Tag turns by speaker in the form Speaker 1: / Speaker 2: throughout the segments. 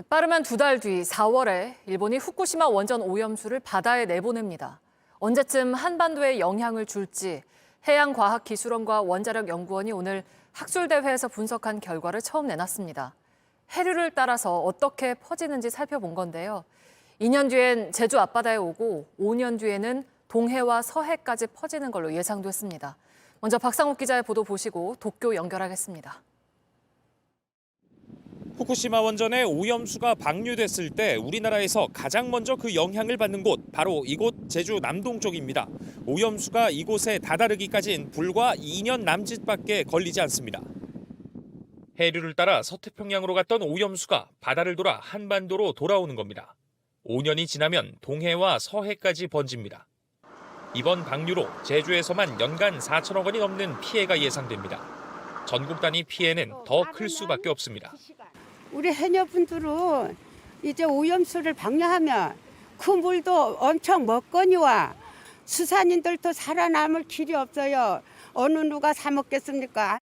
Speaker 1: 빠르면 두 달 뒤 4월에 일본이 후쿠시마 원전 오염수를 바다에 내보냅니다. 언제쯤 한반도에 영향을 줄지 해양과학기술원과 원자력연구원이 오늘 학술대회에서 분석한 결과를 처음 내놨습니다. 해류를 따라서 어떻게 퍼지는지 살펴본 건데요. 2년 뒤엔 제주 앞바다에 오고 5년 뒤에는 동해와 서해까지 퍼지는 걸로 예상됐습니다. 먼저 박상욱 기자의 보도 보시고 도쿄 연결하겠습니다.
Speaker 2: 후쿠시마 원전에 오염수가 방류됐을 때 우리나라에서 가장 먼저 그 영향을 받는 곳, 바로 이곳 제주 남동쪽입니다. 오염수가 이곳에 다다르기까지는 불과 2년 남짓밖에 걸리지 않습니다. 해류를 따라 서태평양으로 갔던 오염수가 바다를 돌아 한반도로 돌아오는 겁니다. 5년이 지나면 동해와 서해까지 번집니다. 이번 방류로 제주에서만 연간 4천억 원이 넘는 피해가 예상됩니다. 전국 단위 피해는 더 클 수밖에 없습니다.
Speaker 3: 우리 해녀분들은 이제 오염수를 방류하면 그 물도 엄청 먹거니와 수산인들도 살아남을 길이 없어요. 어느 누가 사 먹겠습니까?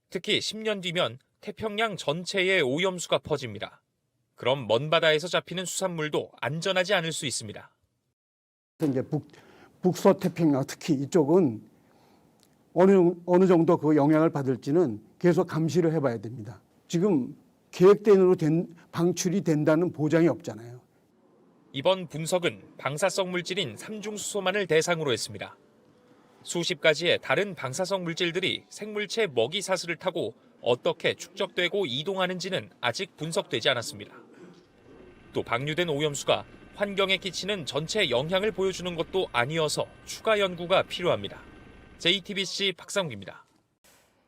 Speaker 2: 특히 10년 뒤면 태평양 전체에 오염수가 퍼집니다. 그럼 먼 바다에서 잡히는 수산물도 안전하지 않을 수 있습니다.
Speaker 4: 이제 북서태평양 특히 이쪽은 어느 정도 그 영향을 받을지는 계속 감시를 해봐야 됩니다. 지금 계획대로 방출이 된다는 보장이 없잖아요.
Speaker 2: 이번 분석은 방사성 물질인 삼중수소만을 대상으로 했습니다. 수십 가지의 다른 방사성 물질들이 생물체 먹이 사슬을 타고 어떻게 축적되고 이동하는지는 아직 분석되지 않았습니다. 또 방류된 오염수가 환경에 끼치는 전체 영향을 보여주는 것도 아니어서 추가 연구가 필요합니다. JTBC 박상욱입니다.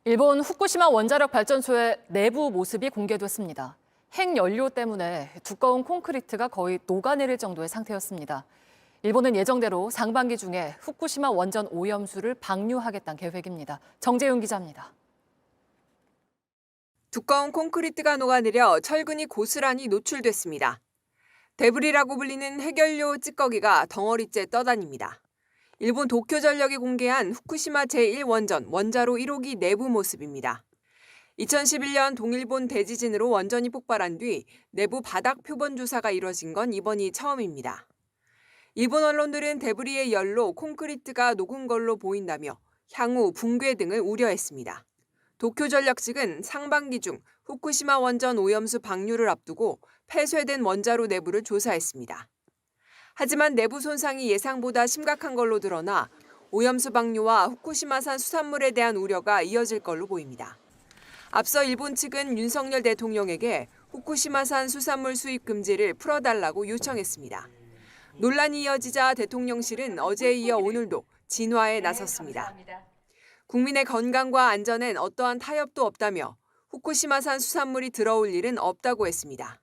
Speaker 1: 일본 후쿠시마 원자력 발전소의 내부 모습이 공개됐습니다. 핵연료 때문에 두꺼운 콘크리트가 거의 녹아내릴 정도의 상태였습니다. 일본은 예정대로 상반기 중에 후쿠시마 원전 오염수를 방류하겠다는 계획입니다. 정재윤 기자입니다.
Speaker 5: 두꺼운 콘크리트가 녹아내려 철근이 고스란히 노출됐습니다. 데브리라고 불리는 핵연료 찌꺼기가 덩어리째 떠다닙니다. 일본 도쿄전력이 공개한 후쿠시마 제1원전 원자로 1호기 내부 모습입니다. 2011년 동일본 대지진으로 원전이 폭발한 뒤 내부 바닥 표본 조사가 이뤄진 건 이번이 처음입니다. 일본 언론들은 데브리의 열로 콘크리트가 녹은 걸로 보인다며 향후 붕괴 등을 우려했습니다. 도쿄전력 측은 상반기 중 후쿠시마 원전 오염수 방류를 앞두고 폐쇄된 원자로 내부를 조사했습니다. 하지만 내부 손상이 예상보다 심각한 걸로 드러나 오염수 방류와 후쿠시마산 수산물에 대한 우려가 이어질 걸로 보입니다. 앞서 일본 측은 윤석열 대통령에게 후쿠시마산 수산물 수입 금지를 풀어달라고 요청했습니다. 논란이 이어지자 대통령실은 어제에 이어 오늘도 진화에 나섰습니다. 국민의 건강과 안전엔 어떠한 타협도 없다며 후쿠시마산 수산물이 들어올 일은 없다고 했습니다.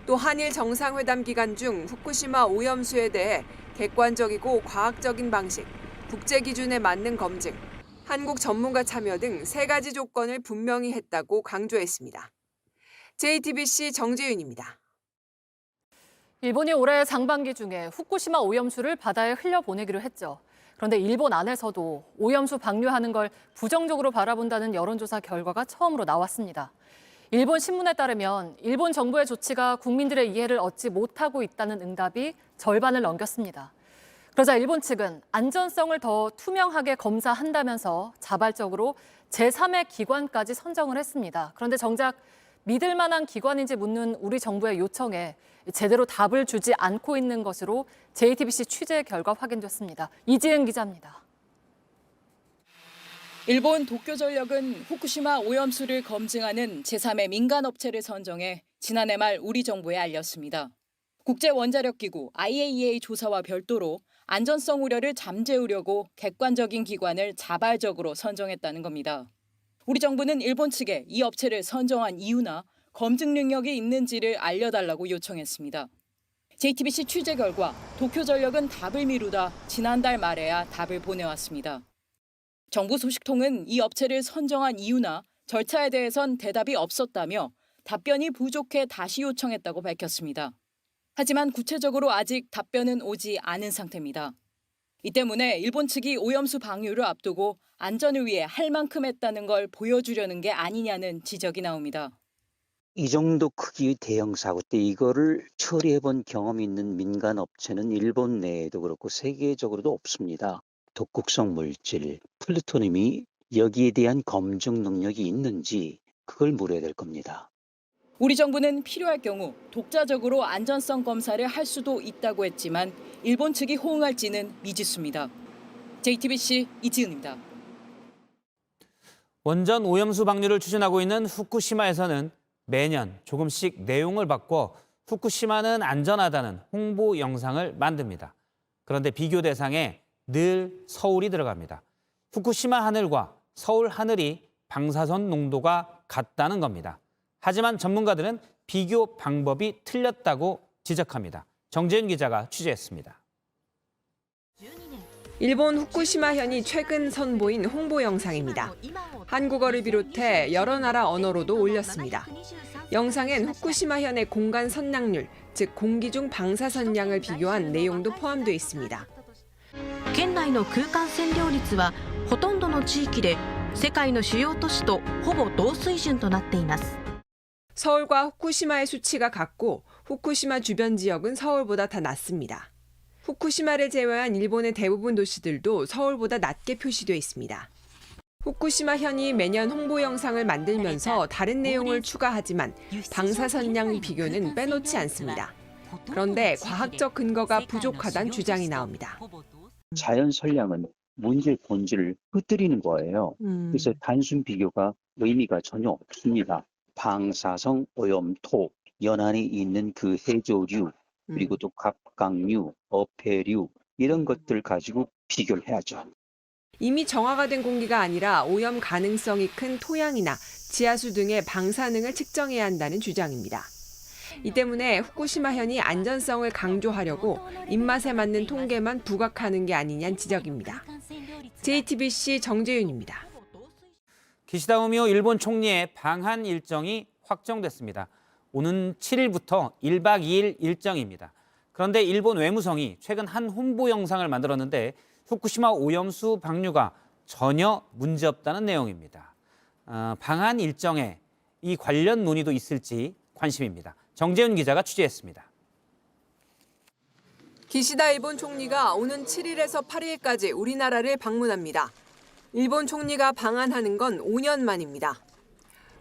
Speaker 5: 또 한일 정상회담 기간 중 후쿠시마 오염수에 대해 객관적이고 과학적인 방식, 국제 기준에 맞는 검증, 한국 전문가 참여 등 3가지 조건을 분명히 했다고 강조했습니다. JTBC 정재윤입니다.
Speaker 1: 일본이 올해 상반기 중에 후쿠시마 오염수를 바다에 흘려보내기로 했죠. 그런데 일본 안에서도 오염수 방류하는 걸 부정적으로 바라본다는 여론조사 결과가 처음으로 나왔습니다. 일본 신문에 따르면 일본 정부의 조치가 국민들의 이해를 얻지 못하고 있다는 응답이 절반을 넘겼습니다. 그러자 일본 측은 안전성을 더 투명하게 검사한다면서 자발적으로 제3의 기관까지 선정을 했습니다. 그런데 정작 믿을 만한 기관인지 묻는 우리 정부의 요청에 제대로 답을 주지 않고 있는 것으로 JTBC 취재 결과 확인됐습니다. 이지은 기자입니다.
Speaker 6: 일본 도쿄전력은 후쿠시마 오염수를 검증하는 제3의 민간업체를 선정해 지난해 말 우리 정부에 알렸습니다. 국제원자력기구 IAEA 조사와 별도로 안전성 우려를 잠재우려고 객관적인 기관을 자발적으로 선정했다는 겁니다. 우리 정부는 일본 측에 이 업체를 선정한 이유나 검증 능력이 있는지를 알려달라고 요청했습니다. JTBC 취재 결과 도쿄전력은 답을 미루다 지난달 말에야 답을 보내왔습니다. 정부 소식통은 이 업체를 선정한 이유나 절차에 대해선 대답이 없었다며 답변이 부족해 다시 요청했다고 밝혔습니다. 하지만 구체적으로 아직 답변은 오지 않은 상태입니다. 이 때문에 일본 측이 오염수 방류를 앞두고 안전을 위해 할 만큼 했다는 걸 보여주려는 게 아니냐는 지적이 나옵니다.
Speaker 7: 이 정도 크기의 대형 사고 때 이거를 처리해본 경험이 있는 민간 업체는 일본 내에도 그렇고 세계적으로도 없습니다. 독극성 물질, 플루토늄이 여기에 대한 검증 능력이 있는지 그걸 물어야 될 겁니다.
Speaker 6: 우리 정부는 필요할 경우 독자적으로 안전성 검사를 할 수도 있다고 했지만 일본 측이 호응할지는 미지수입니다. JTBC 이지은입니다.
Speaker 8: 원전 오염수 방류를 추진하고 있는 후쿠시마에서는 매년 조금씩 내용을 바꿔 후쿠시마는 안전하다는 홍보 영상을 만듭니다. 그런데 비교 대상에 늘 서울이 들어갑니다. 후쿠시마 하늘과 서울 하늘이 방사선 농도가 같다는 겁니다. 하지만 전문가들은 비교 방법이 틀렸다고 지적합니다. 정재윤 기자가 취재했습니다.
Speaker 5: 일본 후쿠시마현이 최근 선보인 홍보 영상입니다. 한국어를 비롯해 여러 나라 언어로도 올렸습니다. 영상엔 후쿠시마현의 공간 선량률, 즉 공기 중 방사선량을 비교한 내용도 포함되어 있습니다.
Speaker 9: 県内の空間線量率はほとんどの地域で世界の主要都市とほぼ同水準となっています。
Speaker 5: 서울과 후쿠시마의 수치가 같고 후쿠시마 주변 지역은 서울보다 더 낮습니다. 후쿠시마를 제외한 일본의 대부분 도시들도 서울보다 낮게 표시되어 있습니다. 후쿠시마현이 매년 홍보 영상을 만들면서 다른 내용을 추가하지만 방사선량 비교는 빼놓지 않습니다. 그런데 과학적 근거가 부족하다는 주장이 나옵니다.
Speaker 7: 자연 선량은 문제의 본질을 흩뜨리는 거예요. 그래서 단순 비교가 의미가 전혀 없습니다. 방사성 오염토, 연안에 있는 그 해조류, 그리고 또 갑각류, 어패류 이런 것들 가지고 비교를 해야죠.
Speaker 5: 이미 정화가 된 공기가 아니라 오염 가능성이 큰 토양이나 지하수 등의 방사능을 측정해야 한다는 주장입니다. 이 때문에 후쿠시마현이 안전성을 강조하려고 입맛에 맞는 통계만 부각하는 게 아니냐는 지적입니다. JTBC 정재윤입니다.
Speaker 8: 기시다 후미오 일본 총리의 방한 일정이 확정됐습니다. 오는 7일부터 1박 2일 일정입니다. 그런데 일본 외무성이 최근 한 홍보 영상을 만들었는데 후쿠시마 오염수 방류가 전혀 문제없다는 내용입니다. 방한 일정에 이 관련 논의도 있을지 관심입니다. 정재윤 기자가 취재했습니다.
Speaker 5: 기시다 일본 총리가 오는 7일에서 8일까지 우리나라를 방문합니다. 일본 총리가 방한하는 건 5년 만입니다.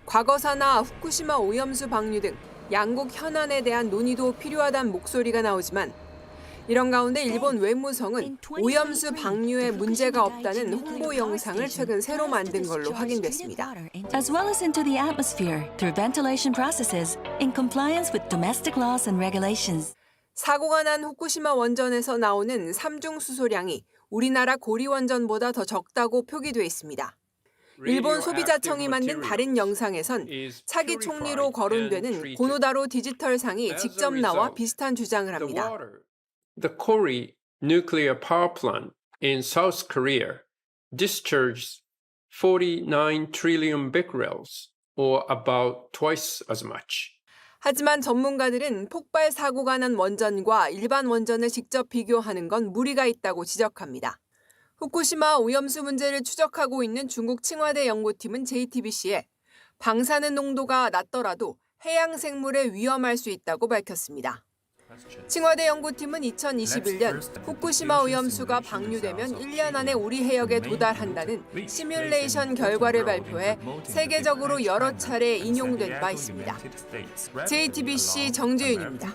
Speaker 5: 과거사나 후쿠시마 오염수 방류 등 양국 현안에 대한 논의도 필요하다는 목소리가 나오지만 이런 가운데 일본 외무성은 오염수 방류에 문제가 없다는 홍보 영상을 최근 새로 만든 걸로 확인됐습니다.
Speaker 10: As well as into the atmosphere through ventilation processes in compliance with domestic laws and regulations.
Speaker 5: 사고가 난 후쿠시마 원전에서 나오는 삼중 수소량이 우리나라 고리 원전보다 더 적다고 표기돼 있습니다. 일본 소비자청이 만든 다른 영상에선 차기 총리로 거론되는 고노다로 디지털상이 직접 나와 비슷한 주장을 합니다.
Speaker 11: The Kori nuclear power plant in South Korea discharges 49 trillion becquerels, or about twice as much.
Speaker 5: 하지만 전문가들은 폭발 사고가 난 원전과 일반 원전을 직접 비교하는 건 무리가 있다고 지적합니다. 후쿠시마 오염수 문제를 추적하고 있는 중국 칭화대 연구팀은 JTBC에 방사능 농도가 낮더라도 해양 생물에 위험할 수 있다고 밝혔습니다. 칭화대 연구팀은 2021년 후쿠시마 오염수가 방류되면 1년 안에 우리 해역에 도달한다는 시뮬레이션 결과를 발표해 세계적으로 여러 차례 인용된 바 있습니다. JTBC 정재윤입니다.